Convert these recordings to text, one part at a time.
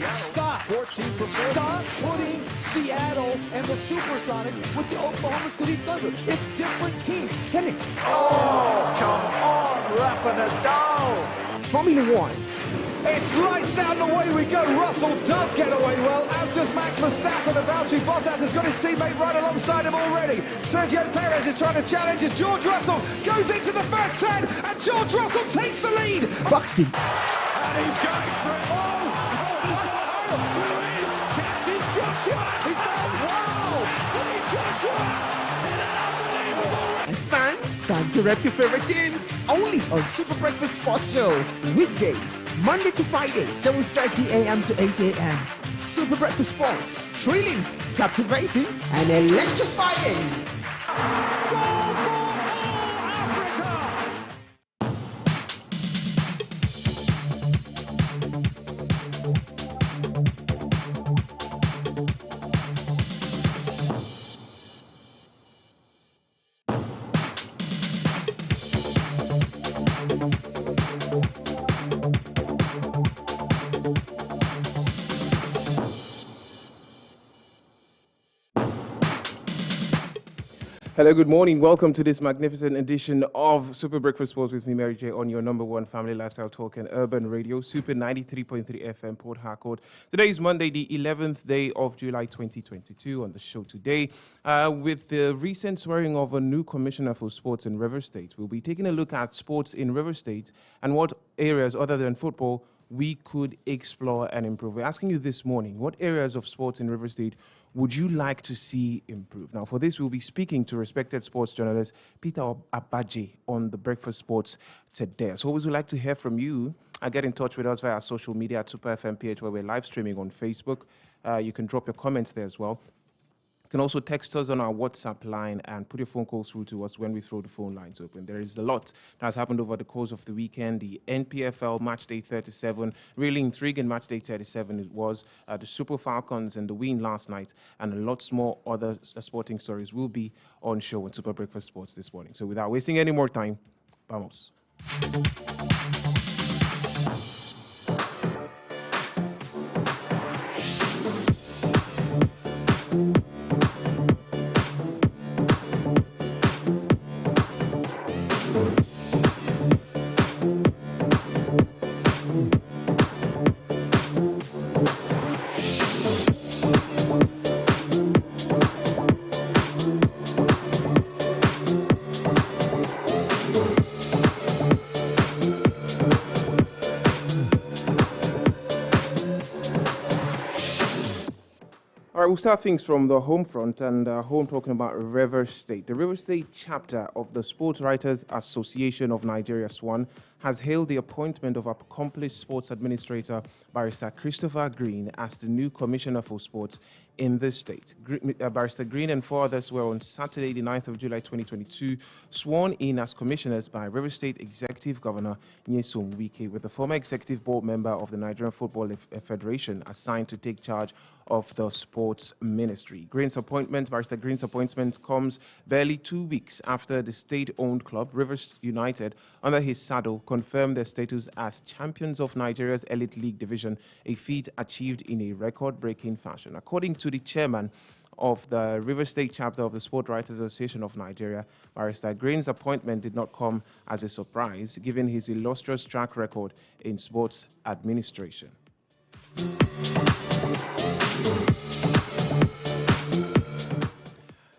Stop. 14 from Stop putting Seattle and the Supersonics with the Oklahoma City Thunder. It's different teams. Tennis. Oh, come on, Rafa Nadal. Formula One. It's lights out and away we go. Russell does get away well, as does Max Verstappen. And Valtteri Bottas has got his teammate right alongside him already. Sergio Perez is trying to challenge as George Russell goes into the first 10, and George Russell takes the lead. Boxing. And he's going for it. Catches Joshua. He's gone. Wow. Joshua. And fans, time to rep your favorite teams. Only on Super Breakfast Sports Show. Weekdays, Monday to Friday, 7:30 a.m. to 8 a.m. Super Breakfast Sports. Thrilling, captivating, and electrifying. Hello, good morning. Welcome to this magnificent edition of Super Breakfast Sports with me, Mary J, on your number one family lifestyle talk and urban radio, Super 93.3 FM, Port Harcourt. Today is Monday, the 11th day of July 2022. On the show today, with the recent swearing of a new commissioner for sports in River State, we'll be taking a look at sports in River State and what areas other than football we could explore and improve. We're asking you this morning, what areas of sports in River State would you like to see improve? Now, for this, we'll be speaking to respected sports journalist Peter Abaji on the Breakfast Sports today. So always would like to hear from you. Get in touch with us via our social media at Super FMPH, where we're live streaming on Facebook. You can drop your comments there as well. You can also text us on our WhatsApp line and put your phone calls through to us when we throw the phone lines open. There is a lot that has happened over the course of the weekend. The NPFL Match Day 37, really intriguing Match Day 37 it was. The Super Falcons and the win last night, and lots more other sporting stories will be on show on Super Breakfast Sports this morning. So without wasting any more time, vamos. All right, we'll start things from the home front and home talking about River State. The River State chapter of the Sports Writers Association of Nigeria, SWAN, has hailed the appointment of accomplished sports administrator Barrister Christopher Green as the new commissioner for sports in the state. Barrister Green and four others were on Saturday, the 9th of July 2022, sworn in as commissioners by River State Executive Governor Nyesom Wike, with the former executive board member of the Nigerian Football Federation assigned to take charge of the sports ministry. Barrister Green's appointment comes barely 2 weeks after the state-owned club, Rivers United, under his saddle, confirmed their status as champions of Nigeria's Elite League division, a feat achieved in a record-breaking fashion. According to the chairman of the River State chapter of the Sport Writers Association of Nigeria, Barrister Green's appointment did not come as a surprise, given his illustrious track record in sports administration.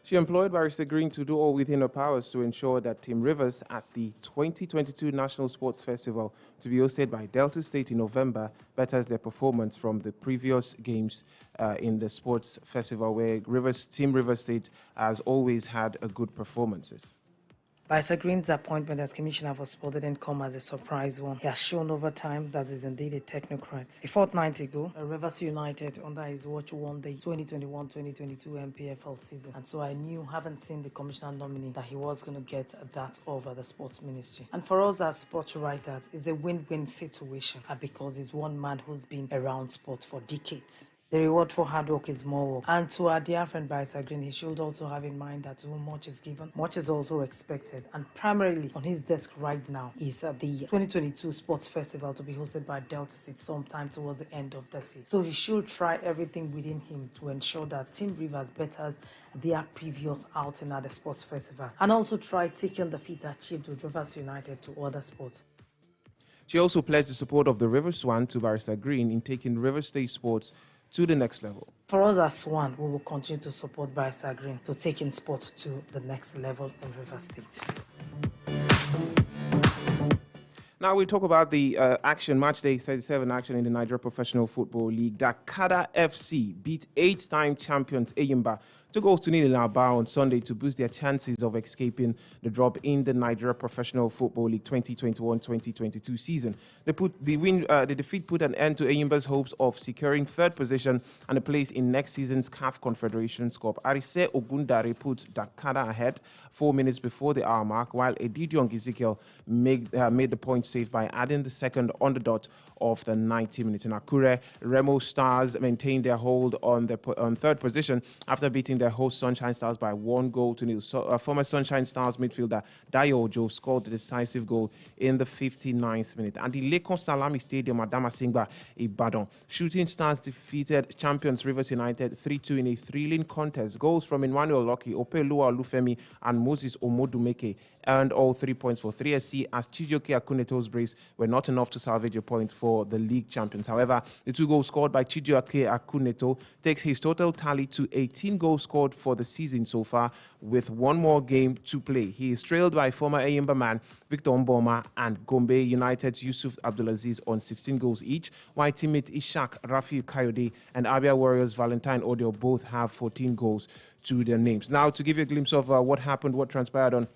She employed Barrister Green to do all within her powers to ensure that Team Rivers at the 2022 National Sports Festival, to be hosted by Delta State in November, betters their performance from the previous games in the sports festival, where Team Rivers State has always had a good performances. Barrister Green's appointment as Commissioner for Sport didn't come as a surprise one. He has shown over time that he's indeed a technocrat. A fortnight ago, Rivers United, under his watch, won the 2021-2022 MPFL season. And so I knew, having seen the Commissioner nominee, that he was going to get that over the sports ministry. And for us as sports writers, it's a win-win situation because he's one man who's been around sport for decades. The reward for hard work is more work. And to our dear friend Barrister Green, he should also have in mind that to whom much is given, much is also expected. And primarily on his desk right now is the 2022 Sports Festival to be hosted by Delta State sometime towards the end of the season. So he should try everything within him to ensure that Team Rivers betters their previous outing at the Sports Festival, and also try taking the feat achieved with Rivers United to other sports. She also pledged the support of the River Swan to Barrister Green in taking River State sports to the next level. For us as Swan, we will continue to support Barrister Green to taking sport to the next level in River State. Now we talk about the action, match day 37 action in the Nigeria Professional Football League. Dakada FC beat 8-time champions Eyimba 2-0 in Aba on Sunday to boost their chances of escaping the drop in the Nigeria Professional Football League 2021-2022 season. The defeat put an end to Eyimba's hopes of securing third position and a place in next season's CAF Confederations Cup. Arise Ogundare put Dakada ahead 4 minutes before the hour mark, while Edidiong Ezekiel made the point safe by adding the second on the dot of the 90 minutes. In Akure, Remo Stars maintained their hold on third position after beating their host Sunshine Stars by 1-0. So, former Sunshine Stars midfielder Dayo Ojo scored the decisive goal in the 59th minute. And the Lekon Salami Stadium at Damasingba, Ibadan, Shooting Stars defeated champions Rivers United 3-2 in a thrilling contest. Goals from Emmanuel Loki, Opelua Olufemi, and Moses Omodumeke earned all 3 points for 3SC, as Chijioke Akuneto's brace were not enough to salvage a point for the league champions. However, the 2 goals scored by Chijioke Akuneto takes his total tally to 18 goals scored for the season so far, with one more game to play. He is trailed by former Eyimba man Victor Mboma and Gombe United's Yusuf Abdulaziz on 16 goals each, while teammate Ishak Rafi Kayode and Abia Warriors Valentine Odio both have 14 goals to their names. Now, to give you a glimpse of what transpired on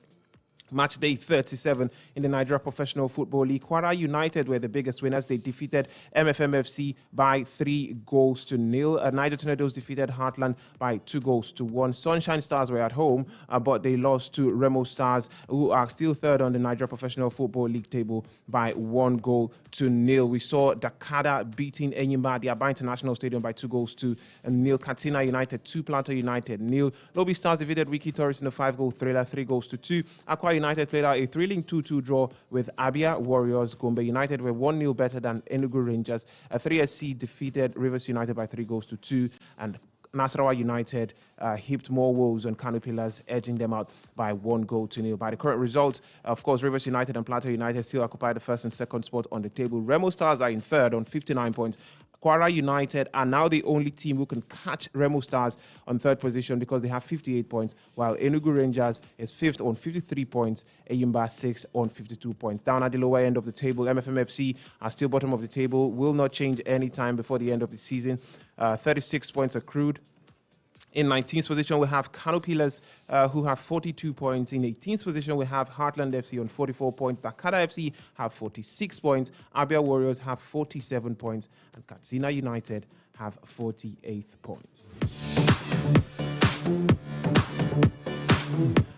match day 37 in the Nigeria Professional Football League, Kwara United were the biggest winners. They defeated MFMFC by 3-0. Niger Tornadoes defeated Heartland by 2-1. Sunshine Stars were at home, but they lost to Remo Stars, who are still third on the Nigeria Professional Football League table by 1-0. We saw Dakada beating Enyimba at the Aba International Stadium by 2-0. Katsina United 2, Planter United 0. Lobby Stars defeated Wiki Tourist in a 5-goal thriller 3-2. Akwa United played out a thrilling 2-2 draw with Abia Warriors. Gombe United were 1-0 better than Enugu Rangers. 3SC defeated Rivers United by 3-2. And Nasarawa United heaped more woes on Kano Pillars, edging them out by 1-0. By the current results, of course, Rivers United and Plateau United still occupy the first and second spot on the table. Remo Stars are in third on 59 points. Kwara United are now the only team who can catch Remo Stars on third position because they have 58 points, while Enugu Rangers is fifth on 53 points, Eyimba 6th on 52 points. Down at the lower end of the table, MFMFC are still bottom of the table, will not change any time before the end of the season. 36 points accrued. In 19th position, we have Kano Pillars, who have 42 points. In 18th position, we have Heartland FC on 44 points. Dakada FC have 46 points. Abia Warriors have 47 points. And Katsina United have 48 points.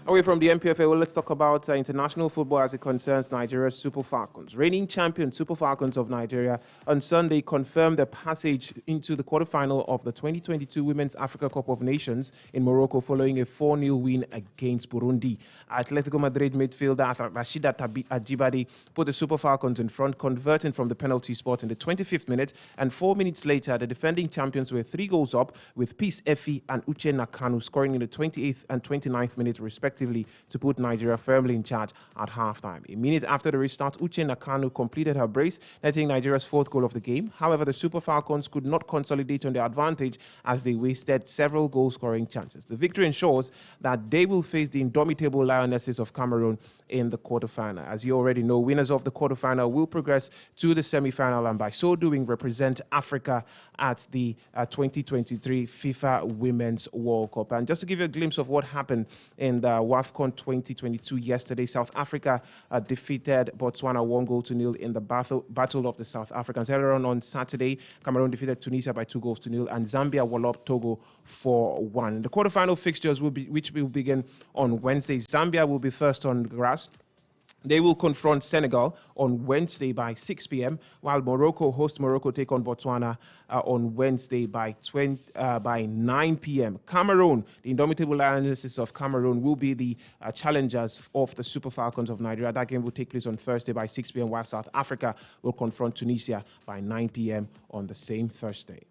Away from the MPFA, well, let's talk about international football as it concerns Nigeria's Super Falcons. Reigning champion Super Falcons of Nigeria on Sunday confirmed their passage into the quarterfinal of the 2022 Women's Africa Cup of Nations in Morocco following a 4-0 win against Burundi. Atletico Madrid midfielder Rashida Ajibade put the Super Falcons in front, converting from the penalty spot in the 25th minute, and 4 minutes later, the defending champions were 3 goals up, with Peace Effie and Uche Nakanu scoring in the 28th and 29th minute respectively, to put Nigeria firmly in charge at halftime. A minute after the restart, Uche Nakanu completed her brace, netting Nigeria's 4th goal of the game. However, the Super Falcons could not consolidate on their advantage as they wasted several goal-scoring chances. The victory ensures that they will face the indomitable Lionesses of Cameroon in the quarterfinal. As you already know, winners of the quarterfinal will progress to the semi-final and by so doing represent Africa at the 2023 FIFA Women's World Cup. And just to give you a glimpse of what happened in the WAFCON 2022 yesterday, South Africa defeated Botswana 1-0 in the Battle of the South Africans. Earlier on Saturday, Cameroon defeated Tunisia by 2-0, and Zambia walloped Togo 4-1. The quarterfinal fixtures which will begin on Wednesday. Zambia will be first on grass. They will confront Senegal on Wednesday by 6 p.m., while host Morocco, take on Botswana on Wednesday by 9 p.m. Cameroon, the indomitable lionesses of Cameroon, will be the challengers of the Super Falcons of Nigeria. That game will take place on Thursday by 6 p.m., while South Africa will confront Tunisia by 9 p.m. on the same Thursday.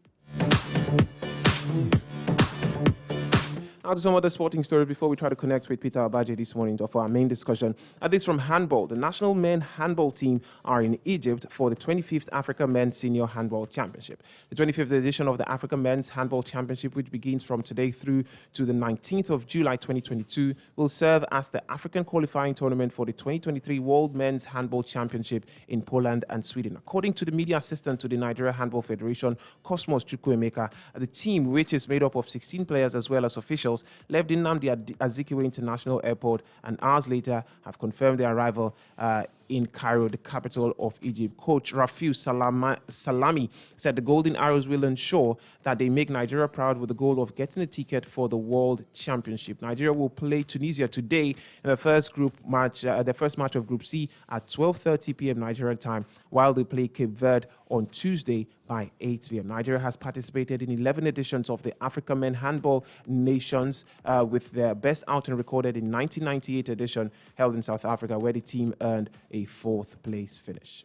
Now to some other sporting stories before we try to connect with Peter Abaje this morning for our main discussion. This from handball. The national men handball team are in Egypt for the 25th Africa Men's Senior Handball Championship. The 25th edition of the Africa Men's Handball Championship, which begins from today through to the 19th of July 2022, will serve as the African qualifying tournament for the 2023 World Men's Handball Championship in Poland and Sweden. According to the media assistant to the Nigeria Handball Federation, Cosmos Chukwuemeka, the team, which is made up of 16 players as well as officials, left Nnamdi Azikiwe International Airport and hours later have confirmed their arrival in Cairo, the capital of Egypt. Coach Rafiu Salami said the Golden Arrows will ensure that they make Nigeria proud with the goal of getting a ticket for the World Championship. Nigeria will play Tunisia today in the first match of Group C at 12:30 p.m. Nigerian time, while they play Cape Verde on Tuesday by 8 p.m. Nigeria has participated in 11 editions of the Africa Men Handball Nations, with their best outing recorded in 1998 edition held in South Africa, where the team earned a 4th place finish.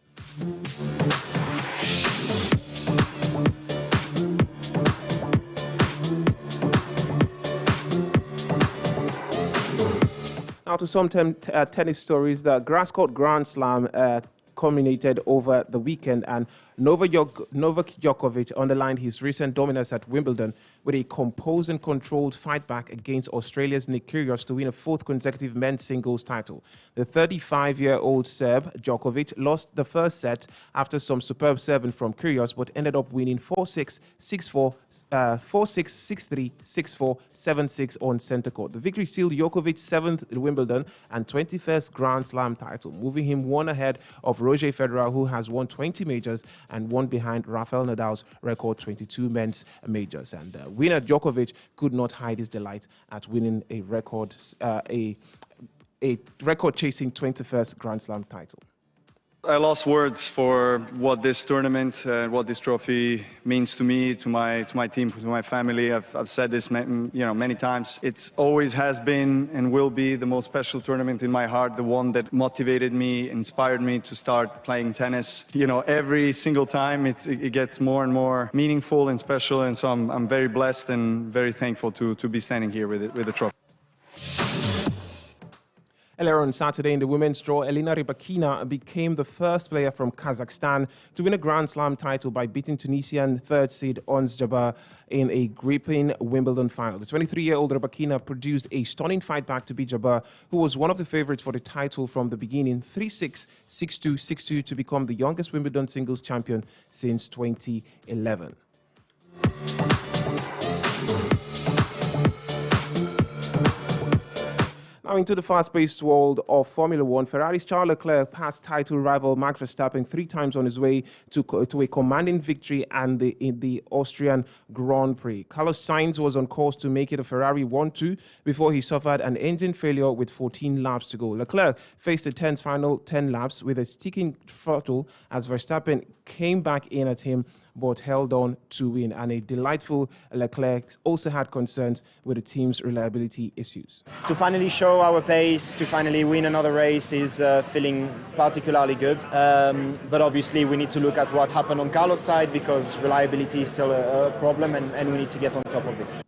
Now to some tennis stories. The grass court Grand Slam culminated over the weekend, and Novak Djokovic underlined his recent dominance at Wimbledon with a composed and controlled fight back against Australia's Nick Kyrgios to win a 4th consecutive men's singles title. The 35-year-old Serb, Djokovic, lost the first set after some superb serving from Kyrgios, but ended up winning 4-6, 6-4, 4-6, 6-3, 6-4, 7-6 on center court. The victory sealed Djokovic's 7th Wimbledon and 21st Grand Slam title, moving him one ahead of Roger Federer, who has won 20 majors, and one behind Rafael Nadal's record 22 men's majors. And winner Djokovic could not hide his delight at winning a record-chasing 21st Grand Slam title. I lost words for what this tournament, what this trophy means to me, to my team, to my family. I've said this many times. It's always has been and will be the most special tournament in my heart, the one that motivated me, inspired me to start playing tennis. Every single time it gets more and more meaningful and special, and so I'm very blessed and very thankful to be standing here with the trophy. Earlier on Saturday in the women's draw, Elena Rybakina became the first player from Kazakhstan to win a Grand Slam title by beating Tunisian third seed Ons Jabeur in a gripping Wimbledon final. The 23-year-old Rybakina produced a stunning fight back to beat Jabeur, who was one of the favorites for the title from the beginning, 3-6, 6-2, 6-2, to become the youngest Wimbledon singles champion since 2011. Now into the fast-paced world of Formula One, Ferrari's Charles Leclerc passed title rival Max Verstappen 3 times on his way to a commanding victory in the Austrian Grand Prix. Carlos Sainz was on course to make it a Ferrari 1-2 before he suffered an engine failure with 14 laps to go. Leclerc faced the tense final 10 laps with a sticking throttle as Verstappen came back in at him but held on to win. And a delightful Leclerc also had concerns with the team's reliability issues. To finally show our pace, to finally win another race is feeling particularly good. But obviously we need to look at what happened on Carlos' side, because reliability is still a problem, and we need to get on top of this.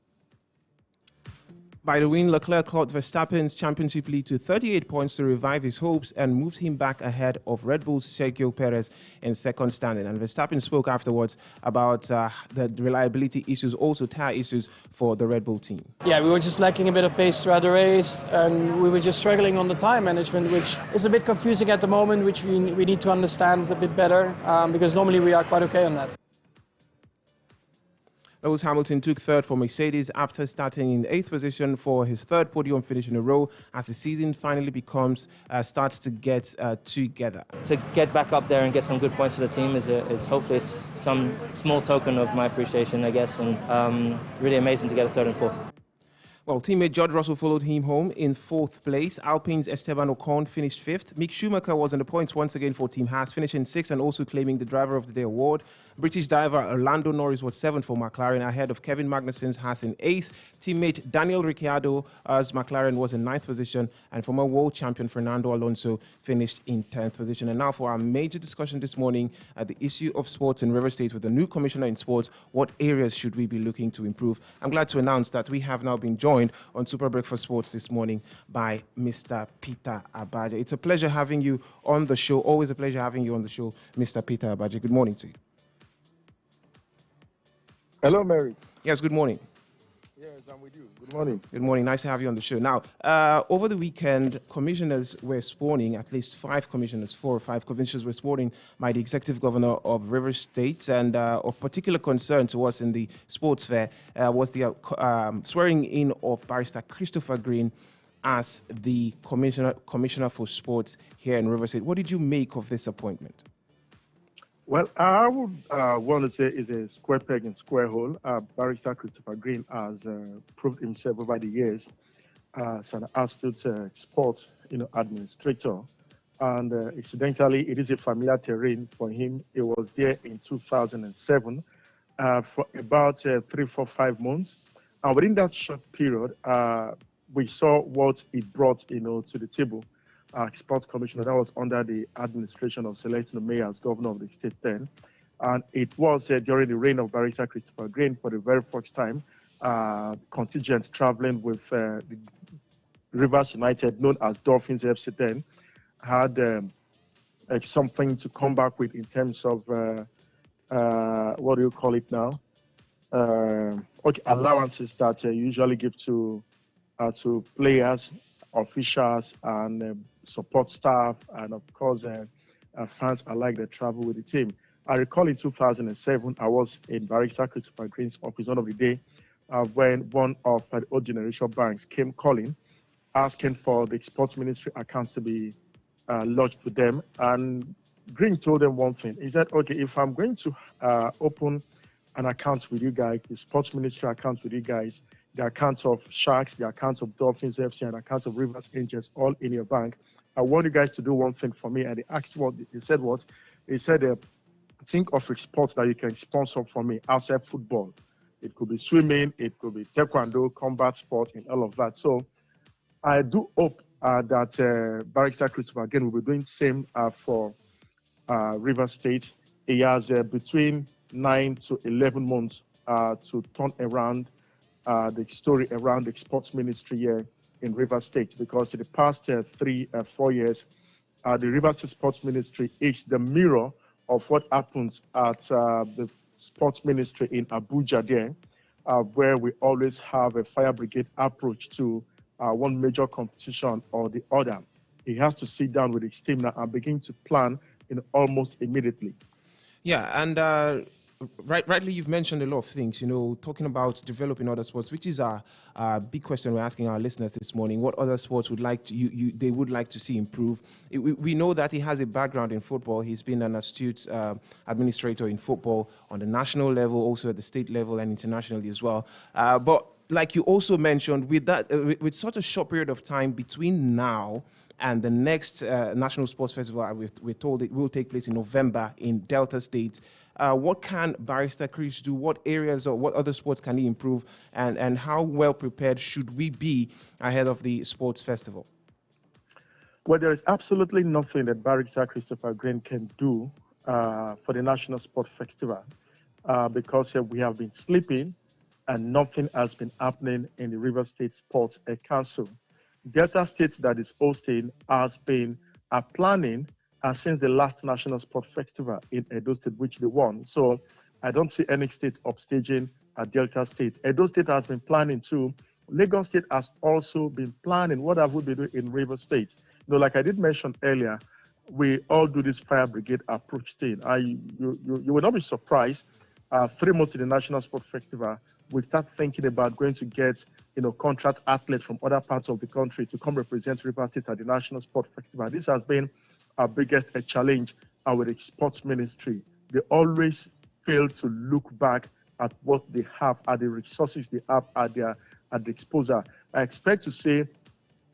By the win, Leclerc caught Verstappen's championship lead to 38 points to revive his hopes and moved him back ahead of Red Bull's Sergio Perez in second standing. And Verstappen spoke afterwards about the reliability issues, also tire issues for the Red Bull team. Yeah, we were just lacking a bit of pace throughout the race, and we were just struggling on the tire management, which is a bit confusing at the moment, which we need to understand a bit better, because normally we are quite okay on that. Lewis Hamilton took third for Mercedes after starting in 8th position for his third podium finish in a row as the season finally starts to get together. To get back up there and get some good points for the team is hopefully some small token of my appreciation, I guess, and really amazing to get a third and fourth. Well, teammate George Russell followed him home in fourth place. Alpine's Esteban Ocon finished fifth. Mick Schumacher was in the points once again for Team Haas, finishing sixth and also claiming the Driver of the Day award. British driver Orlando Norris was seventh for McLaren, ahead of Kevin Magnussen's Haas in eighth. Teammate Daniel Ricciardo's McLaren was in ninth position, and former world champion Fernando Alonso finished in 10th position. And now for our major discussion this morning at the issue of sports in River State with the new commissioner in sports, what areas should we be looking to improve? I'm glad to announce that we have now been joined on Super Breakfast Sports this morning by Mr. Peter Abaje. It's a pleasure having you on the show. Always a pleasure having you on the show, Mr. Peter Abaje. Good morning to you. Hello, Mary. Yes, good morning. Yes, I'm with you. Good morning. Good morning. Nice to have you on the show. Now, over the weekend, commissioners were sworn in, at least 5 commissioners, 4 or 5 commissioners were sworn in by the executive governor of Rivers State. And of particular concern to us in the sports fair was the swearing in of Barrister Christopher Green as the commissioner for sports here in Rivers State. What did you make of this appointment? Well, I would want to say is a square peg in square hole. Barrister Christopher Green has proved himself over the years as an astute sports administrator. And incidentally, it is a familiar terrain for him. He was there in 2007 for about 3, 4, 5 months. And within that short period, we saw what he brought to the table. Sports commissioner that was under the administration of Celestino May as governor of the state then. And it was during the reign of Barrister Christopher Green for the very first time, contingent traveling with the Rivers United, known as Dolphins FC then, had something to come back with in terms of, what do you call it now? Allowances that you usually give to players, officials, and support staff, and of course fans alike that travel with the team. I recall in 2007, I was in Barrister Christopher Green's office one of the day when one of the old generation banks came calling, asking for the sports ministry accounts to be lodged with them. And Green told them one thing. He said, okay, if I'm going to open an account with you guys, the sports ministry account with you guys, the account of Sharks, the account of Dolphins FC, and the account of Rivers Angels, all in your bank, I want you guys to do one thing for me. And he asked what? He said what? He said, think of a sport that you can sponsor for me outside football. It could be swimming, it could be taekwondo, combat sport, and all of that. So I do hope that Barrister Christopher again will be doing the same for Rivers State. He has between 9 to 11 months to turn around the story around the sports ministry here in Rivers State, because in the past 3 or 4 years, the Rivers State Sports Ministry is the mirror of what happens at the sports ministry in Abuja there, where we always have a fire brigade approach to one major competition or the other. He has to sit down with his team now and begin to plan almost immediately. Yeah, and rightly, you've mentioned a lot of things, talking about developing other sports, which is a big question we're asking our listeners this morning. What other sports would like to, they would like to see improve? We know that he has a background in football. He's been an astute administrator in football on the national level, also at the state level and internationally as well. But like you also mentioned, with that, with such a short period of time between now and the next National Sports Festival, we're told it will take place in November in Delta State. What can Barrister Chris do? What areas or what other sports can he improve? And how well prepared should we be ahead of the sports festival? Well, there is absolutely nothing that Barrister Christopher Green can do for the National Sports Festival because we have been sleeping and nothing has been happening in the River State Sports Council. Delta State that is hosting has been planning since the last National Sport Festival in Edo State, which they won. So I don't see any state upstaging at Delta State. Edo State has been planning too. Lagos State has also been planning. What have we been doing in River State? Like I did mention earlier, we all do this fire brigade approach thing. You will not be surprised. 3 months to the National Sport Festival, we start thinking about going to get contract athletes from other parts of the country to come represent River State at the National Sport Festival. This has been our biggest challenge with the sports ministry. They always fail to look back at what they have, at the resources they have at their at the disposal. I expect to see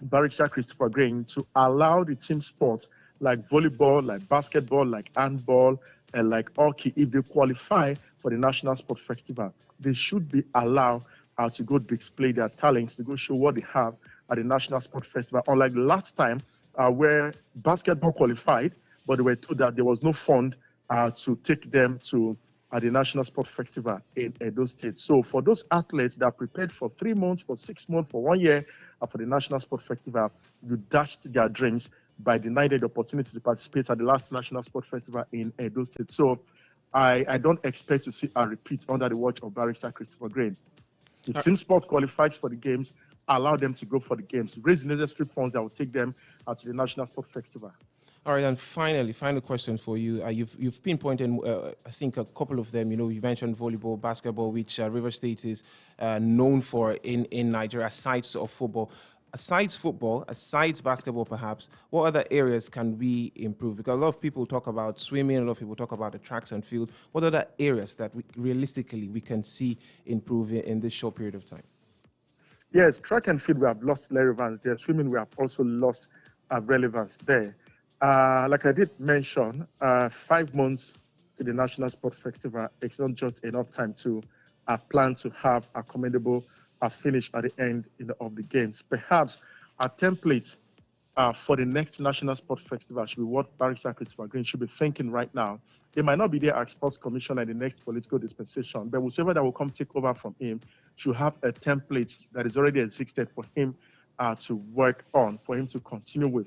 Barrister Christopher Green to allow the team sports like volleyball, like basketball, like handball, and like hockey, if they qualify for the National Sport Festival, they should be allowed to go display their talents, to go show what they have at the National Sport Festival. Unlike the last time where basketball qualified, but they were told that there was no fund to take them to the National Sport Festival in Edo State. So for those athletes that are prepared for 3 months, for 6 months, for 1 year for the National Sport Festival, you dashed their dreams by denying the opportunity to participate at the last National Sport Festival in Edo State. So I don't expect to see a repeat under the watch of Barrister Christopher Green. If team sport qualifies for the games, allow them to go for the games. Raise the necessary funds that will take them to the National Sport Festival. All right, and finally, final question for you. You've pinpointed, I think, a couple of them. You mentioned volleyball, basketball, which River State is known for in Nigeria, aside of football. Aside football, aside basketball, perhaps, what other areas can we improve? Because a lot of people talk about swimming, a lot of people talk about the tracks and field. What other areas that realistically we can see improve in this short period of time? Yes, track and field, we have lost relevance there. Swimming, we have also lost relevance there. Like I did mention, 5 months to the National Sport Festival, it's not just enough time to plan to have a commendable finish at the end of the games. Perhaps a template for the next National Sport Festival should be what Barrister Christopher Green should be thinking right now. It might not be there as sports commissioner in the next political dispensation, but whichever that will come take over from him should have a template that is already existed for him to work on, for him to continue with.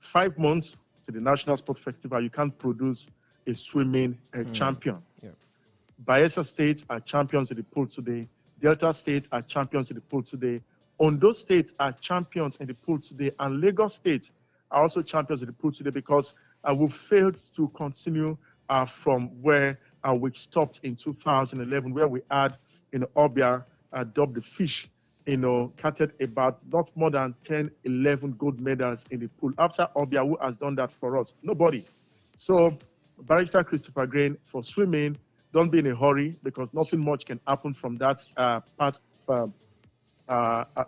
5 months to the National Sport Festival, you can't produce a swimming champion. Yeah. Bayelsa State are champions in the pool today. Delta State are champions in the pool today. Ondo State are champions in the pool today. And Lagos State are also champions in the pool today because we failed to continue from where we stopped in 2011, where we had, Obia dubbed the fish, counted about not more than 10, 11 gold medals in the pool. After Obia, who has done that for us? Nobody. So, Barrister Christopher Green, for swimming, don't be in a hurry because nothing much can happen from that part of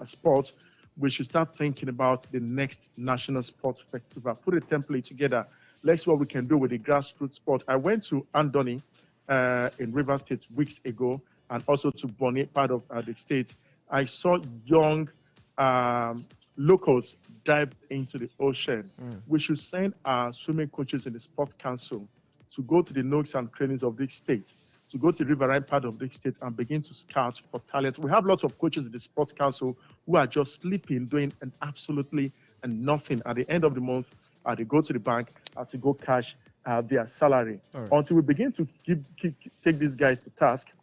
sport. We should start thinking about the next National Sports Festival. Put a template together. Let's see what we can do with the grassroots sport. I went to Andoni in River State weeks ago and also to Bonny, part of the state. I saw young locals dive into the ocean. We should send our swimming coaches in the Sport Council to go to the nooks and crannies of this state, to go to the riverine part of this state and begin to scout for talent. We have lots of coaches in the Sports Council who are just sleeping, doing absolutely nothing. At the end of the month, they go to the bank to go cash their salary. Right. Until we begin to take these guys to task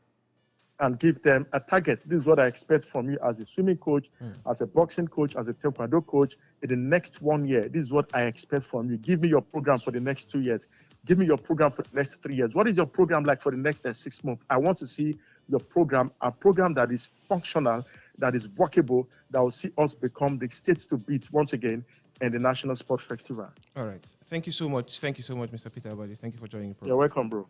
and give them a target. This is what I expect from you as a swimming coach, as a boxing coach, as a taekwondo coach. In the next 1 year, this is what I expect from you. Give me your program for the next 2 years. Give me your program for the next 3 years. What is your program like for the next 6 months? I want to see your program, a program that is functional, that is workable, that will see us become the states to beat once again in the National Sport Festival. All right. Thank you so much. Thank you so much, Mr. Peter Abaji. Thank you for joining the program. You're welcome, bro.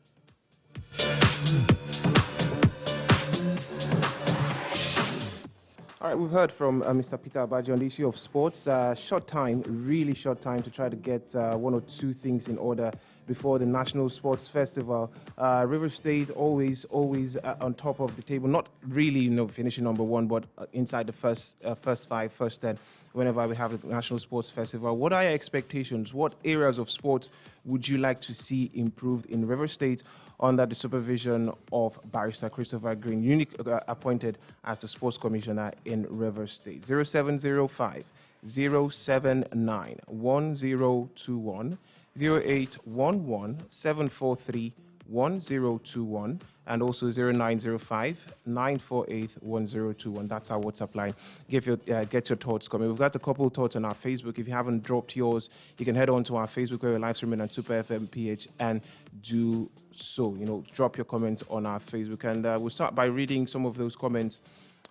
All right, we've heard from Mr. Peter Abaji on the issue of sports. Short time, really short time to try to get 1 or 2 things in order before the National Sports Festival. River State always on top of the table. Not really, finishing number 1, but inside the first 5, first 10. Whenever we have the National Sports Festival, what are your expectations? What areas of sports would you like to see improved in River State under the supervision of Barrister Christopher Green, appointed as the Sports Commissioner in River State? 0705 079 1021, 0811 743 1021, and also 0905 948 1021. That's our WhatsApp line. Get your thoughts coming. We've got a couple of thoughts on our Facebook. If you haven't dropped yours, you can head on to our Facebook where we're live streaming on Super FM PH and do so. Drop your comments on our Facebook. And we'll start by reading some of those comments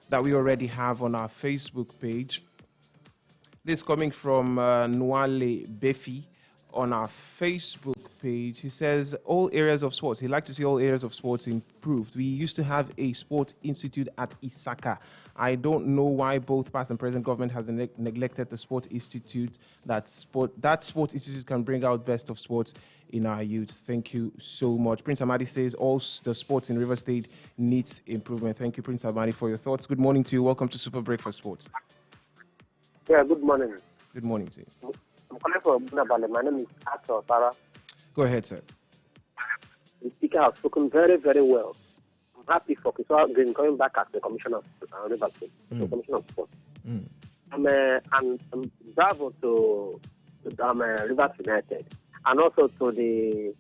that we already have on our Facebook page. This coming from Nwale Befi on our Facebook page. He says all areas of sports. He'd like to see all areas of sports improved. We used to have a sport institute at Isaka. I don't know why both past and present government has neglected the sport institute. That sport institute can bring out best of sports in our youth. Thank you so much. Prince Amadi says all the sports in River State needs improvement. Thank you, Prince Amadi, for your thoughts. Good morning to you. Welcome to Super Breakfast Sports. Yeah, good morning. Good morning to you. I'm calling from Bunabale. My name is Arthur Sarah. Go ahead, sir. The speaker has spoken very, very well. I'm happy for Kiswa Green coming back as the Commissioner of River State, the Commissioner of Sports. And bravo to Rivers United, and also to the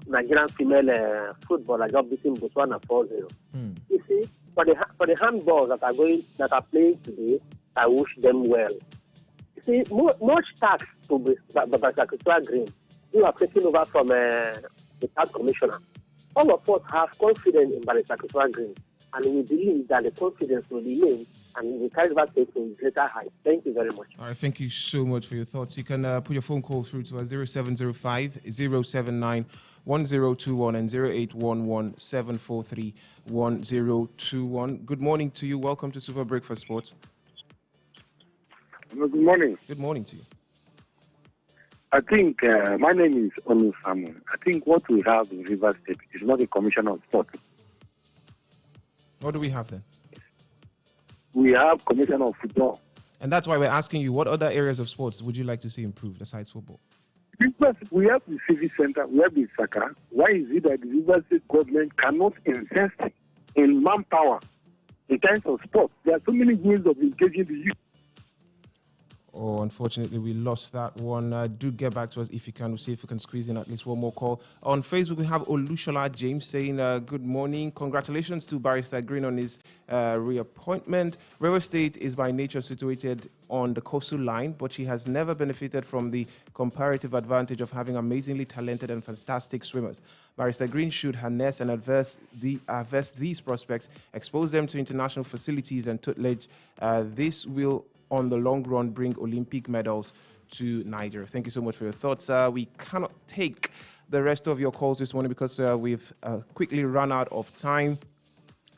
Nigerian female footballer just beating Botswana 4-0. You see, for the handballs that are playing today, I wish them well. See, much tax to Kiswa Green, who are taking over from the third commissioner. All of us have confidence in Barrister Kiswa Green, and we believe that the confidence will remain and we carry that to greater heights. Thank you very much. All right, thank you so much for your thoughts. You can put your phone call through to us 0705 079 1021 and 0811 743 1021. Good morning to you. Welcome to Super Breakfast Sports. Good morning. Good morning to you. I think my name is Onu Samuel. I think what we have in River State is not a commissioner of sport. What do we have then? We have commissioner of football. And that's why we're asking you, what other areas of sports would you like to see improved besides football? Because we have the civic center, we have the Saka. Why is it that the River State government cannot invest in manpower in terms of sport? There are so many ways of engaging the youth. Oh, unfortunately, we lost that one. Do get back to us if you can. We'll see if we can squeeze in at least one more call. On Facebook, we have Olushola James saying, good morning. Congratulations to Barrister Green on his reappointment. River State is by nature situated on the coastal line, but she has never benefited from the comparative advantage of having amazingly talented and fantastic swimmers. Barrister Green should harness and harvest these prospects, expose them to international facilities and tutelage. This will on the long run bring Olympic medals to Niger. Thank you so much for your thoughts. We cannot take the rest of your calls this morning because we've quickly run out of time.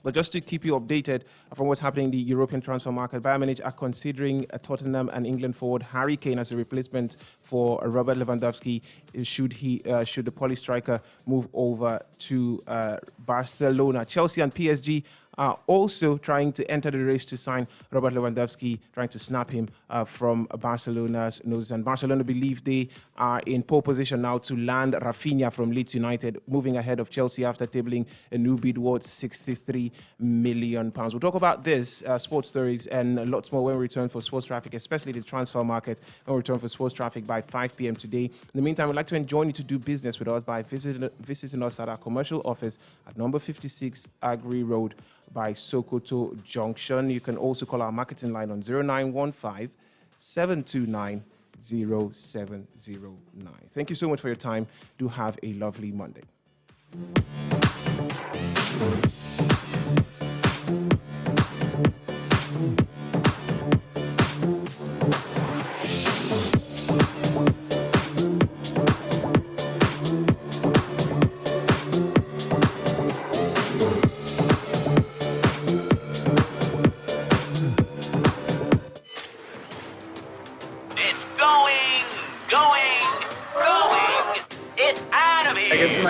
But just to keep you updated from what's happening in the European transfer market, Bayern Munich are considering Tottenham and England forward Harry Kane as a replacement for Robert Lewandowski should the Polish striker move over to Barcelona. Chelsea and PSG are also trying to enter the race to sign Robert Lewandowski, trying to snap him from Barcelona's nose. And Barcelona believe they are in pole position now to land Rafinha from Leeds United, moving ahead of Chelsea after tabling a new bid worth £63 million. We'll talk about this, sports stories, and lots more when we return for sports traffic, especially the transfer market, when we return for sports traffic by 5 p.m. today. In the meantime, we'd like to join you to do business with us by visiting us at our commercial office at number 56 Agri Road by Sokoto Junction. You can also call our marketing line on 0915 729 0709. Thank you so much for your time. Do have a lovely Monday.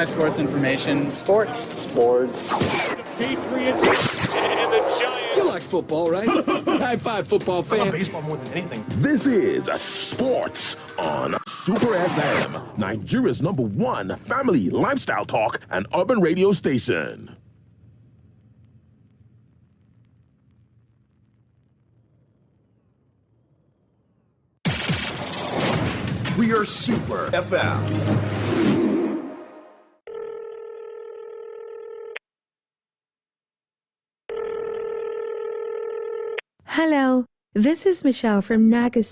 Sports information. Sports. Patriots and the Giants. You like football, right? High five, football fan. I love baseball more than anything. This is Sports on Super FM, Nigeria's #1 family lifestyle talk and urban radio station. We are Super FM. Hello, this is Michelle from Nagas